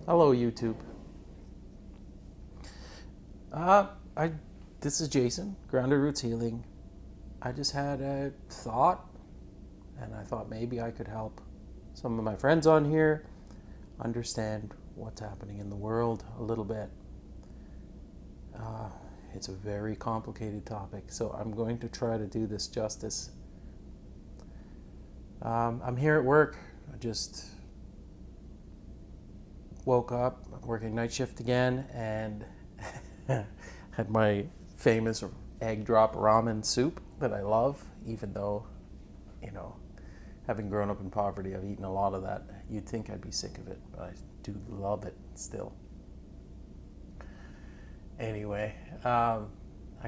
Hello, YouTube. Uh, I This is Jason, Grounded Roots Healing. I just had a thought, and I thought maybe I could help some of my friends on here understand what's happening in the world a little bit. It's a very complicated topic, so I'm going to try to do this justice. I'm here at work. I just woke up, working night shift again, and had my famous egg drop ramen soup that I love, even though, having grown up in poverty, I've eaten a lot of that. You'd think I'd be sick of it, but I do love it still. Anyway, I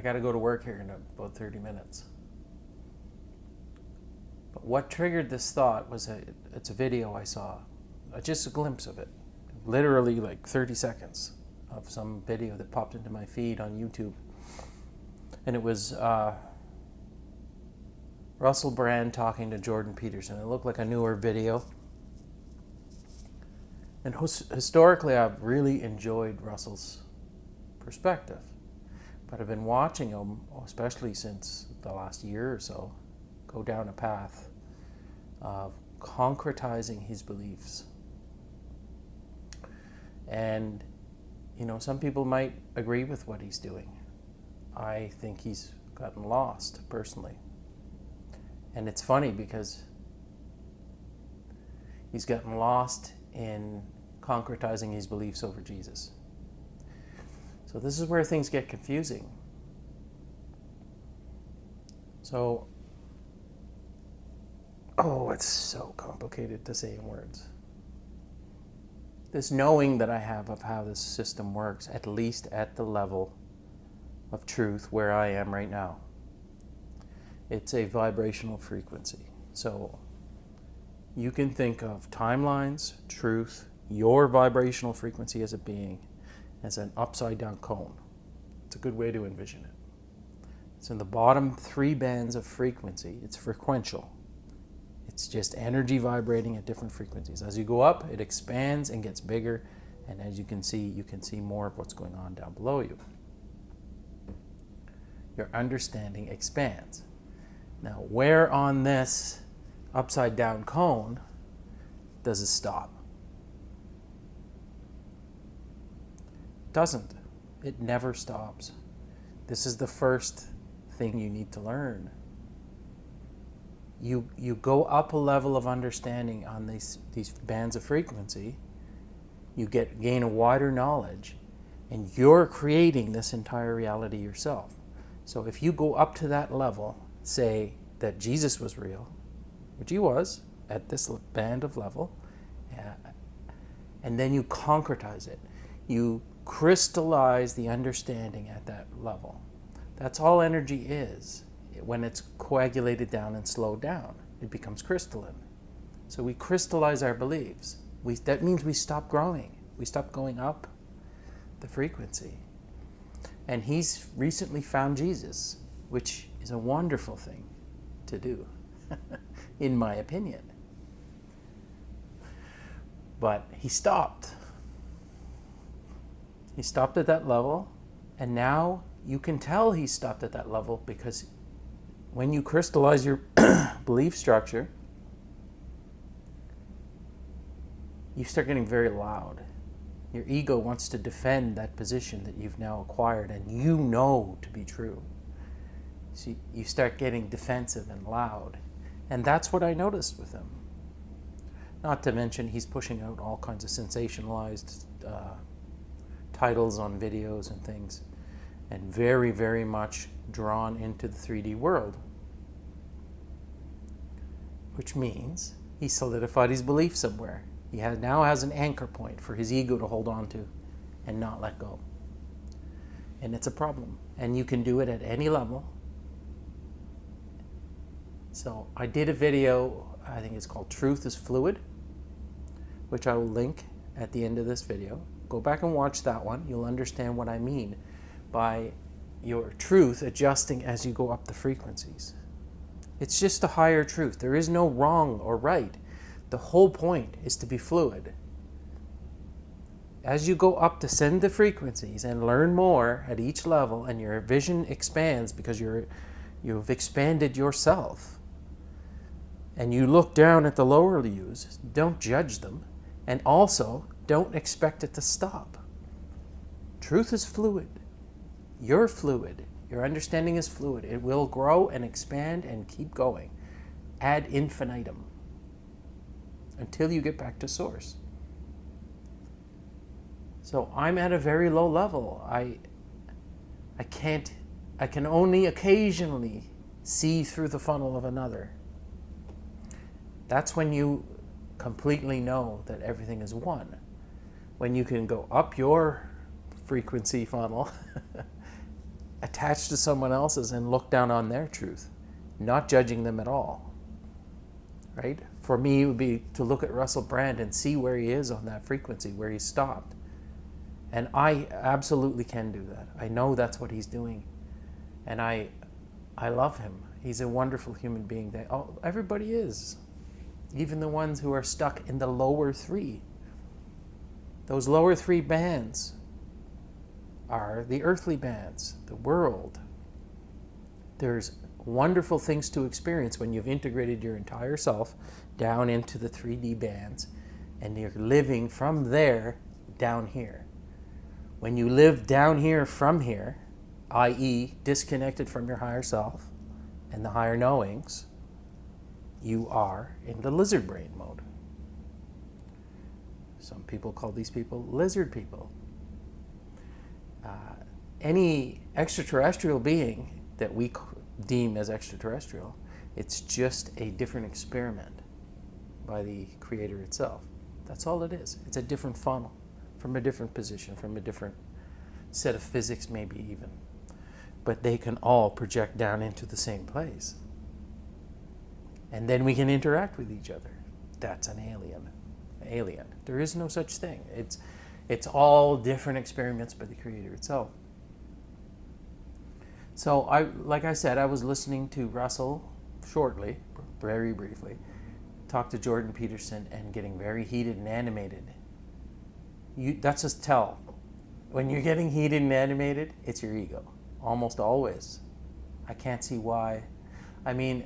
got to go to work here in about 30 minutes. But what triggered this thought was it's a video I saw, just a glimpse of it, literally like 30 seconds of some video that popped into my feed on YouTube. And it was Russell Brand talking to Jordan Peterson. It looked like a newer video. And historically, I've really enjoyed Russell's perspective. But I've been watching him, especially since the last year or so, go down a path of concretizing his beliefs. And, some people might agree with what he's doing. I think he's gotten lost, personally. And it's funny because he's gotten lost in concretizing his beliefs over Jesus. So this is where things get confusing. So, it's so complicated to say in words. This knowing that I have of how this system works, at least at the level of truth where I am right now. It's a vibrational frequency. So you can think of timelines, truth, your vibrational frequency as a being, as an upside down cone. It's a good way to envision it. It's in the bottom 3 bands of frequency. It's frequential. It's just energy vibrating at different frequencies. As you go up, it expands and gets bigger. And as you can see more of what's going on down below you. Your understanding expands. Now, where on this upside down cone does it stop? It doesn't. It never stops. This is the first thing you need to learn. You go up a level of understanding on these bands of frequency, you gain a wider knowledge, and you're creating this entire reality yourself. So if you go up to that level, say that Jesus was real, which he was at this band of level, and then you concretize it, you crystallize the understanding at that level. That's all energy is. When it's coagulated down and slowed down, it becomes crystalline. So we crystallize our beliefs. That means we stop growing. We stop going up the frequency. And he's recently found Jesus, which is a wonderful thing to do, in my opinion. But he stopped. He stopped at that level, and now you can tell he stopped at that level because when you crystallize your belief structure, you start getting very loud. Your ego wants to defend that position that you've now acquired and you know to be true. So you start getting defensive and loud. And that's what I noticed with him. Not to mention he's pushing out all kinds of sensationalized titles on videos and things, and very, very much drawn into the 3D world. Which means he solidified his belief somewhere. He now has an anchor point for his ego to hold on to and not let go. And it's a problem. And you can do it at any level. So I did a video, I think it's called Truth is Fluid, which I will link at the end of this video. Go back and watch that one. You'll understand what I mean by your truth adjusting as you go up the frequencies. It's just a higher truth. There is no wrong or right. The whole point is to be fluid. As you go up to send the frequencies and learn more at each level, and your vision expands because you've expanded yourself, and you look down at the lower yous, don't judge them, and also don't expect it to stop. Truth is fluid. You're fluid. Your understanding is fluid. It will grow and expand and keep going ad infinitum until you get back to source. So I'm at a very low level. I can only occasionally see through the funnel of another. That's when you completely know that everything is one. When you can go up your frequency funnel, attached to someone else's, and look down on their truth, not judging them at all. Right? For me, it would be to look at Russell Brand and see where he is on that frequency, where he's stopped. And I absolutely can do that. I know that's what he's doing. And I love him. He's a wonderful human being. Everybody is. Even the ones who are stuck in the lower three. Those lower three bands are the earthly bands, the world. There's wonderful things to experience when you've integrated your entire self down into the 3D bands, and you're living from there down here. When you live down here from here, i.e. disconnected from your higher self and the higher knowings, you are in the lizard brain mode. Some people call these people lizard people. Any extraterrestrial being that we deem as extraterrestrial, it's just a different experiment by the Creator itself. That's all it is. It's a different funnel from a different position, from a different set of physics maybe even. But they can all project down into the same place. And then we can interact with each other. That's an alien. There is no such thing. It's all different experiments by the Creator itself. So like I said, I was listening to Russell shortly, very briefly, talk to Jordan Peterson, and getting very heated and animated. That's a tell. When you're getting heated and animated, it's your ego. Almost always. I can't see why. I mean,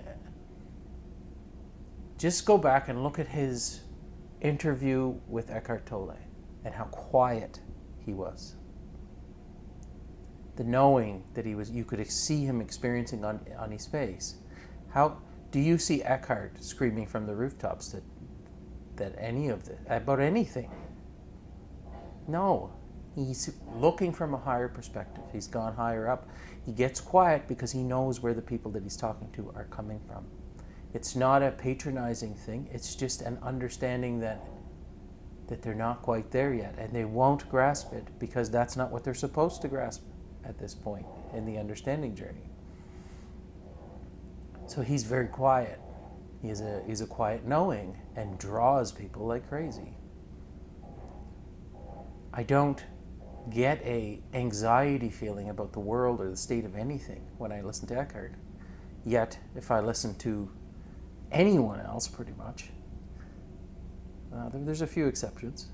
just go back and look at his interview with Eckhart Tolle and how quiet he was. The knowing that you could see him experiencing on his face. How do you see Eckhart screaming from the rooftops about anything? No, he's looking from a higher perspective. He's gone higher up. He gets quiet because he knows where the people that he's talking to are coming from. It's not a patronizing thing. It's just an understanding that they're not quite there yet, and they won't grasp it because that's not what they're supposed to grasp at this point in the understanding journey. So he's very quiet. He's a quiet knowing and draws people like crazy. I don't get a anxiety feeling about the world or the state of anything when I listen to Eckhart. Yet, if I listen to anyone else, pretty much, there's a few exceptions,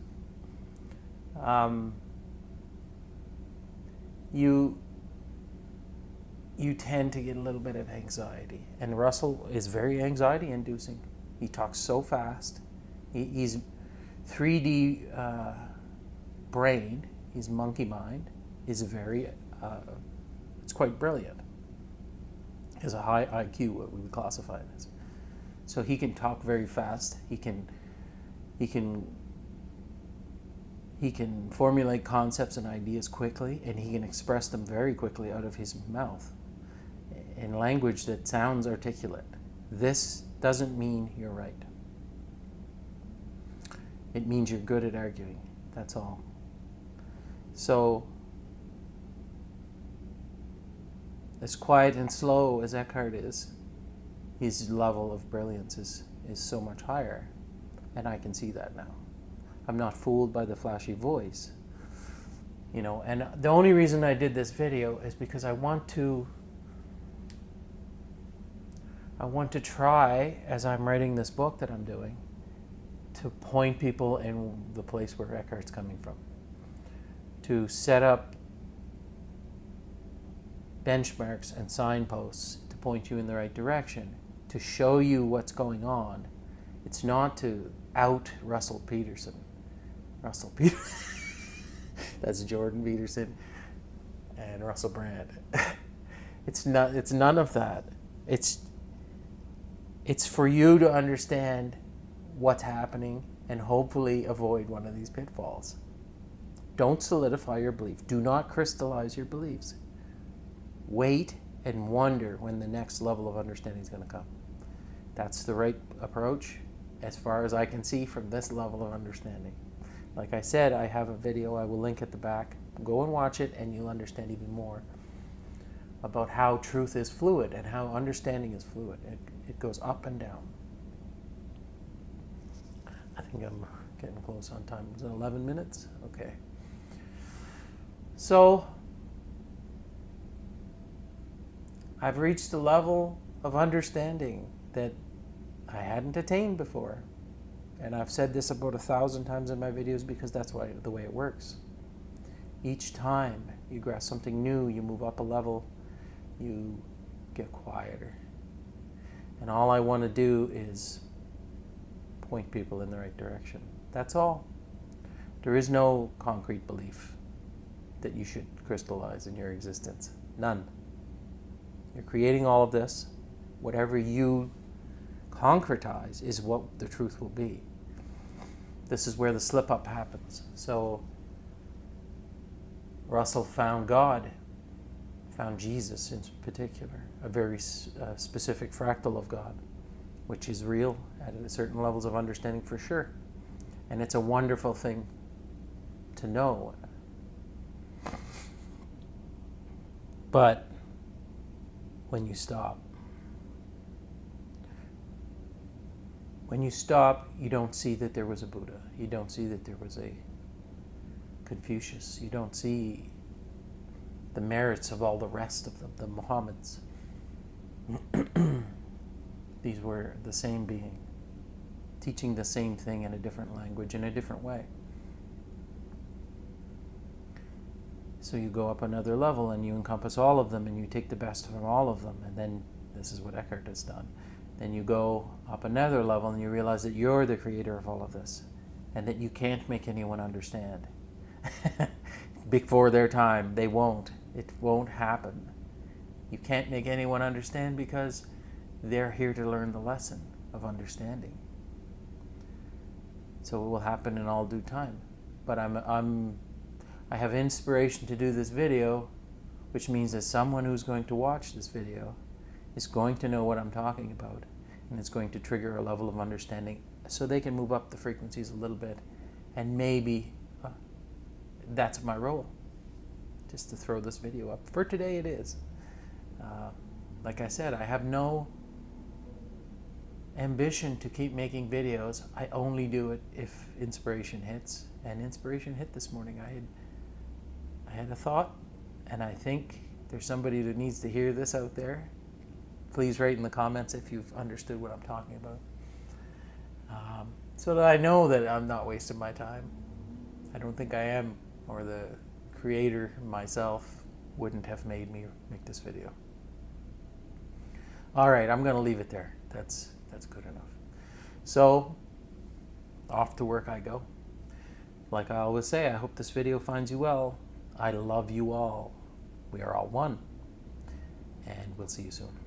you tend to get a little bit of anxiety. And Russell is very anxiety inducing. He talks so fast. He's 3D brain, his monkey mind is it's quite brilliant. He has a high IQ, what we would classify it as. So he can talk very fast. He can formulate concepts and ideas quickly, and he can express them very quickly out of his mouth in language that sounds articulate. This doesn't mean you're right. It means you're good at arguing. That's all. So, as quiet and slow as Eckhart is, his level of brilliance is so much higher. And I can see that now. I'm not fooled by the flashy voice. And the only reason I did this video is because I want to try, as I'm writing this book that I'm doing, to point people in the place where Eckhart's coming from. to set up benchmarks and signposts to point you in the right direction, to show you what's going on. It's not to out Russell Peterson. Russell Peterson. That's Jordan Peterson and Russell Brand. It's none of that. It's for you to understand what's happening and hopefully avoid one of these pitfalls. Don't solidify your belief. Do not crystallize your beliefs. Wait and wonder when the next level of understanding is going to come. That's the right approach as far as I can see from this level of understanding. Like I said, I have a video I will link at the back. Go and watch it and you'll understand even more about how truth is fluid and how understanding is fluid. It goes up and down. I think I'm getting close on time. Is it 11 minutes? Okay. So, I've reached a level of understanding that I hadn't attained before. And I've said this about 1,000 times in my videos because that's the way it works. Each time you grasp something new, you move up a level, you get quieter. And all I want to do is point people in the right direction. That's all. There is no concrete belief that you should crystallize in your existence. None. You're creating all of this. Whatever you concretize is what the truth will be. This is where the slip-up happens. So Russell found God, found Jesus in particular, a very specific fractal of God, which is real at certain levels of understanding for sure. And it's a wonderful thing to know. But when you stop, you don't see that there was a Buddha. You don't see that there was a Confucius. You don't see the merits of all the rest of them, the Muhammads. These were the same being, teaching the same thing in a different language, in a different way. So you go up another level and you encompass all of them and you take the best from all of them, and then this is what Eckhart has done. Then you go up another level and you realize that you're the creator of all of this and that you can't make anyone understand. Before their time, they won't. It won't happen. You can't make anyone understand because they're here to learn the lesson of understanding. So it will happen in all due time. But I have inspiration to do this video, which means that someone who's going to watch this video is going to know what I'm talking about, and it's going to trigger a level of understanding so they can move up the frequencies a little bit, and maybe that's my role, just to throw this video up. For today it is. Like I said, I have no ambition to keep making videos. I only do it if inspiration hits, and inspiration hit this morning. I had a thought, and I think there's somebody that needs to hear this out there. Please write in the comments if you've understood what I'm talking about, so that I know that I'm not wasting my time. I don't think I am, or the creator myself wouldn't have made me make this video. All right, I'm going to leave it there. That's good enough. So, off to work I go. Like I always say, I hope this video finds you well. I love you all. We are all one. And we'll see you soon.